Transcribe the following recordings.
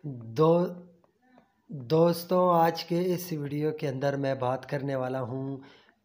दो दोस्तों, आज के इस वीडियो के अंदर मैं बात करने वाला हूँ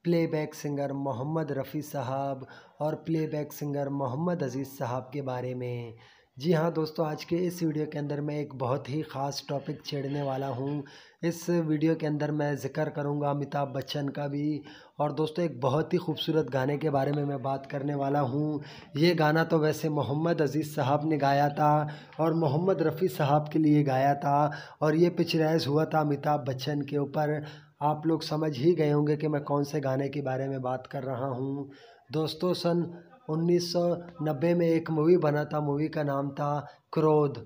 प्लेबैक सिंगर मोहम्मद रफ़ी साहब और प्लेबैक सिंगर मोहम्मद अज़ीज़ साहब के बारे में। जी हाँ दोस्तों, आज के इस वीडियो के अंदर मैं एक बहुत ही ख़ास टॉपिक छेड़ने वाला हूँ। इस वीडियो के अंदर मैं ज़िक्र करूँगा अमिताभ बच्चन का भी, और दोस्तों एक बहुत ही खूबसूरत गाने के बारे में मैं बात करने वाला हूँ। ये गाना तो वैसे मोहम्मद अज़ीज़ साहब ने गाया था और मोहम्मद रफ़ी साहब के लिए गाया था, और ये पिक्चराइज़ हुआ था अमिताभ बच्चन के ऊपर। आप लोग समझ ही गए होंगे कि मैं कौन से गाने के बारे में बात कर रहा हूँ। दोस्तों, सन 1990 में एक मूवी बना था, मूवी का नाम था क्रोध।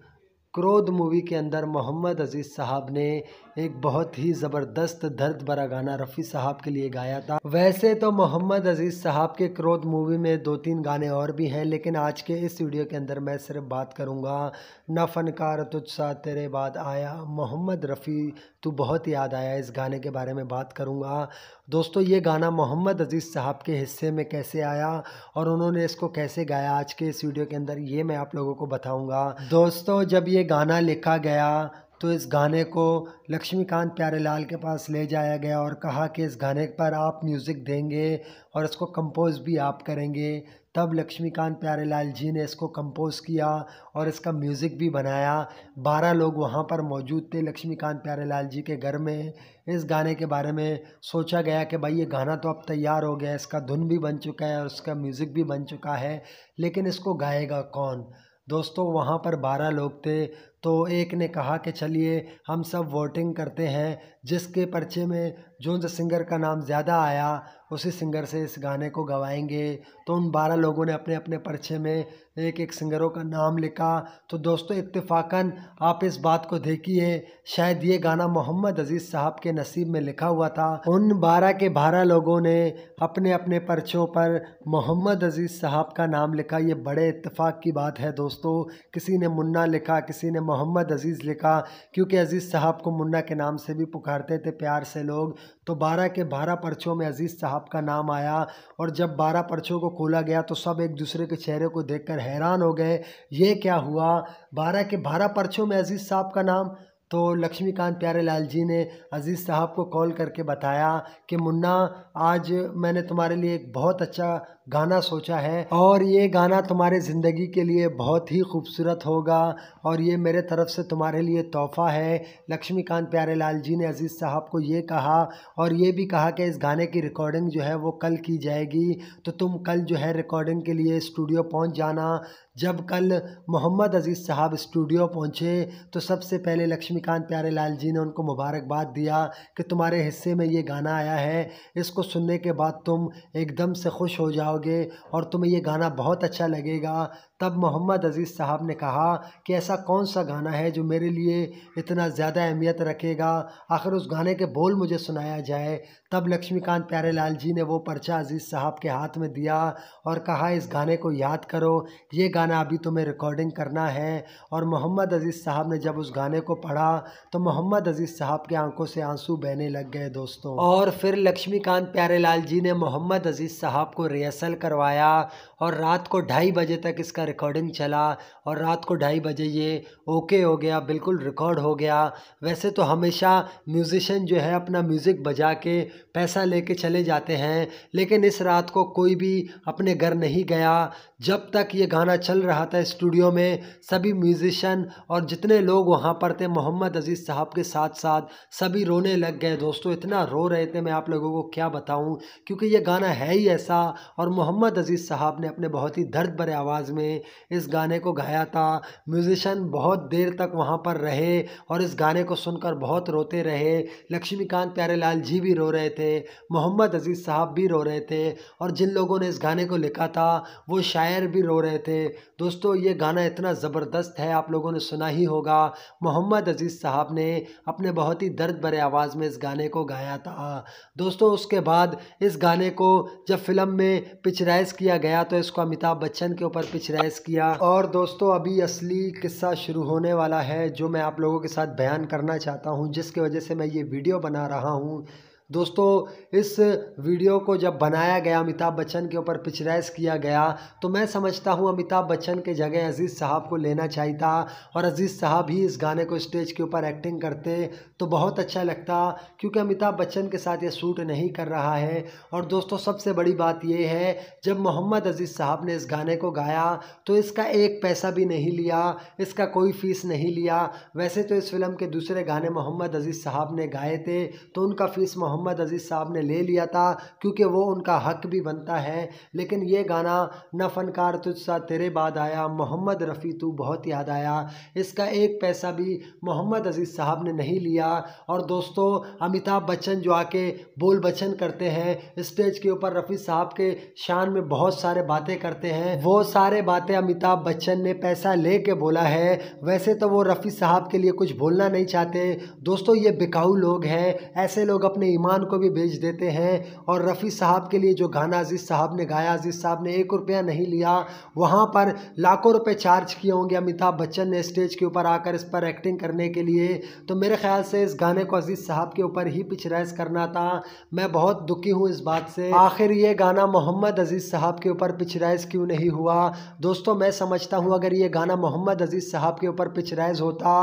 क्रोध मूवी के अंदर मोहम्मद अज़ीज़ साहब ने एक बहुत ही ज़बरदस्त दर्द भरा गाना रफ़ी साहब के लिए गाया था। वैसे तो मोहम्मद अज़ीज़ साहब के क्रोध मूवी में 2-3 गाने और भी हैं, लेकिन आज के इस वीडियो के अंदर मैं सिर्फ बात करूंगा न फनकार तुझसा तेरे बाद आया, मोहम्मद रफ़ी तू बहुत याद आया, इस गाने के बारे में बात करूंगा। दोस्तों, ये गाना मोहम्मद अज़ीज़ साहब के हिस्से में कैसे आया और उन्होंने इसको कैसे गाया, आज के इस वीडियो के अंदर ये मैं आप लोगों को बताऊंगा। दोस्तों, जब ये गाना लिखा गया तो इस गाने को लक्ष्मीकांत प्यारेलाल के पास ले जाया गया और कहा कि इस गाने पर आप म्यूज़िक देंगे और इसको कंपोज़ भी आप करेंगे। तब लक्ष्मीकांत प्यारेलाल जी ने इसको कंपोज़ किया और इसका म्यूज़िक भी बनाया। 12 लोग वहाँ पर मौजूद थे लक्ष्मीकांत प्यारेलाल जी के घर में। इस गाने के बारे में सोचा गया कि भाई ये गाना तो अब तैयार हो गया है, इसका धुन भी बन चुका है और इसका म्यूज़िक भी बन चुका है, लेकिन इसको गाएगा कौन? दोस्तों, वहाँ पर 12 लोग थे, तो एक ने कहा कि चलिए हम सब वोटिंग करते हैं, जिसके पर्चे में जो सिंगर का नाम ज़्यादा आया उसी सिंगर से इस गाने को गवाएंगे। तो उन 12 लोगों ने अपने अपने पर्चे में एक एक सिंगरों का नाम लिखा। तो दोस्तों, इत्तेफाकन आप इस बात को देखिए, शायद ये गाना मोहम्मद अज़ीज़ साहब के नसीब में लिखा हुआ था। उन 12 के 12 लोगों ने अपने अपने पर्चों पर मोहम्मद अज़ीज़ साहब का नाम लिखा। ये बड़े इत्तेफाक की बात है दोस्तों। किसी ने मुन्ना लिखा, किसी ने मोहम्मद अज़ीज़ लिखा, क्योंकि अज़ीज़ साहब को मुन्ना के नाम से भी पुकारते थे प्यार से लोग। तो 12 के 12 पर्चों में अज़ीज़ साहब का नाम आया, और जब 12 पर्चों को खोला गया तो सब एक दूसरे के चेहरे को देखकर हैरान हो गए, ये क्या हुआ, 12 के 12 पर्चों में अज़ीज़ साहब का नाम। तो लक्ष्मीकांत प्यारेलाल जी ने अज़ीज़ साहब को कॉल करके बताया कि मुन्ना, आज मैंने तुम्हारे लिए एक बहुत अच्छा गाना सोचा है और ये गाना तुम्हारे ज़िंदगी के लिए बहुत ही खूबसूरत होगा, और ये मेरे तरफ से तुम्हारे लिए तोहफ़ा है। लक्ष्मीकांत प्यारेलाल जी ने अज़ीज़ साहब को ये कहा, और ये भी कहा कि इस गाने की रिकॉर्डिंग जो है वो कल की जाएगी, तो तुम कल जो है रिकॉर्डिंग के लिए स्टूडियो पहुंच जाना। जब कल मोहम्मद अज़ीज़ साहब स्टूडियो पहुंचे तो सबसे पहले लक्ष्मीकांत प्यारेलाल जी ने उनको मुबारकबाद दिया कि तुम्हारे हिस्से में ये गाना आया है, इसको सुनने के बाद तुम एकदम से खुश हो जाओगे और तुम्हें ये गाना बहुत अच्छा लगेगा। तब मोहम्मद अज़ीज़ साहब ने कहा कि ऐसा कौन सा गाना है जो मेरे लिए इतना ज़्यादा अहमियत रखेगा, आखिर उस गाने के बोल मुझे सुनाया जाए। तब लक्ष्मीकांत प्यारेलाल जी ने वो पर्चा अज़ीज़ साहब के हाथ में दिया और कहा, इस गाने को याद करो, ये गाना अभी तुम्हें रिकॉर्डिंग करना है। और मोहम्मद अज़ीज़ साहब ने जब उस गाने को पढ़ा तो मोहम्मद अज़ीज़ साहब की आंखों से आंसू बहने लग गए दोस्तों। और फिर लक्ष्मीकांत प्यारेलाल जी ने मोहम्मद अज़ीज़ साहब को रिहर्सल करवाया, और रात को 2:30 बजे तक इसका रिकॉर्डिंग चला, और रात को 2:30 बजे ये ओके हो गया, बिल्कुल रिकॉर्ड हो गया। वैसे तो हमेशा म्यूज़िशियन जो है अपना म्यूज़िक बजा के पैसा लेके चले जाते हैं, लेकिन इस रात को कोई भी अपने घर नहीं गया। जब तक ये गाना चल रहा था स्टूडियो में, सभी म्यूज़िशियन और जितने लोग वहाँ पर थे मोहम्मद अज़ीज़ साहब के साथ साथ सभी रोने लग गए दोस्तों। इतना रो रहे थे, मैं आप लोगों को क्या बताऊँ, क्योंकि ये गाना है ही ऐसा। और मोहम्मद अज़ीज़ साहब ने अपने बहुत ही दर्द भरे आवाज़ में इस गाने को गाया था। म्यूज़िशियन बहुत देर तक वहाँ पर रहे और इस गाने को सुनकर बहुत रोते रहे। लक्ष्मीकांत प्यारेलाल जी भी रो रहे थे, मोहम्मद अज़ीज़ साहब भी रो रहे थे, और जिन लोगों ने इस गाने को लिखा था वो शायर भी रो रहे थे। दोस्तों, ये गाना इतना ज़बरदस्त है, आप लोगों ने सुना ही होगा। मोहम्मद अज़ीज़ साहब ने अपने बहुत ही दर्द भरे आवाज़ में इस गाने को गाया था दोस्तों। उसके बाद इस गाने को जब फिल्म में पिक्चराइज़ किया गया तो इसको अमिताभ बच्चन के ऊपर पिक्चराइज़ किया। और दोस्तों, अभी असली किस्सा शुरू होने वाला है जो मैं आप लोगों के साथ बयान करना चाहता हूँ, जिसकी वजह से मैं ये वीडियो बना रहा हूँ। दोस्तों इस वीडियो को जब बनाया गया, अमिताभ बच्चन के ऊपर पिक्चराइज किया गया, तो मैं समझता हूँ अमिताभ बच्चन के जगह अजीज़ साहब को लेना चाहिए था और अजीज़ साहब ही इस गाने को स्टेज के ऊपर एक्टिंग करते तो बहुत अच्छा लगता, क्योंकि अमिताभ बच्चन के साथ ये सूट नहीं कर रहा है। और दोस्तों सबसे बड़ी बात ये है, जब मोहम्मद अजीज़ साहब ने इस गाने को गाया तो इसका एक पैसा भी नहीं लिया, इसका कोई फीस नहीं लिया। वैसे तो इस फिल्म के दूसरे गाने मोहम्मद अजीज़ साहब ने गाए थे तो उनका फीस मोहम्मद अजीज़ साहब ने ले लिया था, क्योंकि वो उनका हक भी बनता है। लेकिन ये गाना न फनकार तुझसा तेरे बाद आया, मोहम्मद रफ़ी तू बहुत याद आया, इसका एक पैसा भी मोहम्मद अजीज़ साहब ने नहीं लिया। और दोस्तों अमिताभ बच्चन जो आके बोल बचन करते हैं स्टेज के ऊपर, रफ़ी साहब के शान में बहुत सारे बातें करते हैं, वो सारे बातें अमिताभ बच्चन ने पैसा ले के बोला है। वैसे तो वो रफ़ी साहब के लिए कुछ बोलना नहीं चाहते। दोस्तों ये बिकाऊ लोग हैं, ऐसे लोग अपने ईमान को भी बेच देते हैं। और रफ़ी साहब के लिए जो गाना अजीज़ साहब ने गाया, अजीज़ साहब ने 1 रुपया नहीं लिया, वहाँ पर लाखों रुपए चार्ज किए होंगे अमिताभ बच्चन ने स्टेज के ऊपर आकर इस पर एक्टिंग करने के लिए। तो मेरे ख्याल से इस गाने को अजीज़ साहब के ऊपर ही पिक्चराइज करना था। मैं बहुत दुखी हूँ इस बात से, आखिर ये गाना मोहम्मद अजीज़ साहब के ऊपर पिक्चराइज क्यों नहीं हुआ। दोस्तों मैं समझता हूँ अगर ये गाना मोहम्मद अजीज़ साहब के ऊपर पिक्चराइज होता,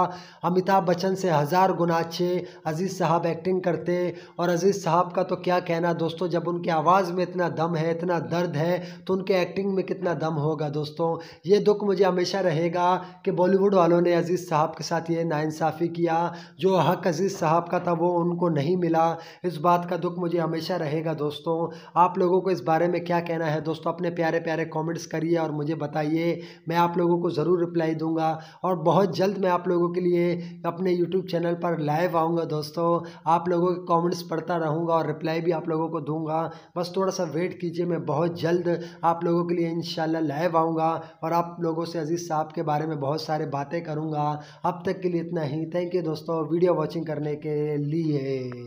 अमिताभ बच्चन से 1000 गुना अच्छे अजीज़ साहब एक्टिंग करते। और अजीज़ साहब का तो क्या कहना दोस्तों, जब उनकी आवाज़ में इतना दम है, इतना दर्द है, तो उनके एक्टिंग में कितना दम होगा। दोस्तों ये दुख मुझे हमेशा रहेगा कि बॉलीवुड वालों ने अजीज़ साहब के साथ ये नाइंसाफ़ी किया, जो हक अजीज़ साहब का था वो उनको नहीं मिला। इस बात का दुख मुझे हमेशा रहेगा। दोस्तों आप लोगों को इस बारे में क्या कहना है दोस्तों, अपने प्यारे प्यारे कमेंट्स करिए और मुझे बताइए, मैं आप लोगों को ज़रूर रिप्लाई दूंगा। और बहुत जल्द मैं आप लोगों के लिए अपने यूट्यूब चैनल पर लाइव आऊँगा। दोस्तों आप लोगों के कमेंट्स पढ़ता रहूँगा और रिप्लाई भी आप लोगों को दूंगा, बस थोड़ा सा वेट कीजिए, मैं बहुत जल्द आप लोगों के लिए इंशाल्लाह लाइव आऊँगा और आप लोगों से अजीज़ साहब के बारे में बहुत सारे बातें करूँगा। अब तक के लिए इतना ही। थैंक यू दोस्तों वीडियो वॉचिंग करने के लिए।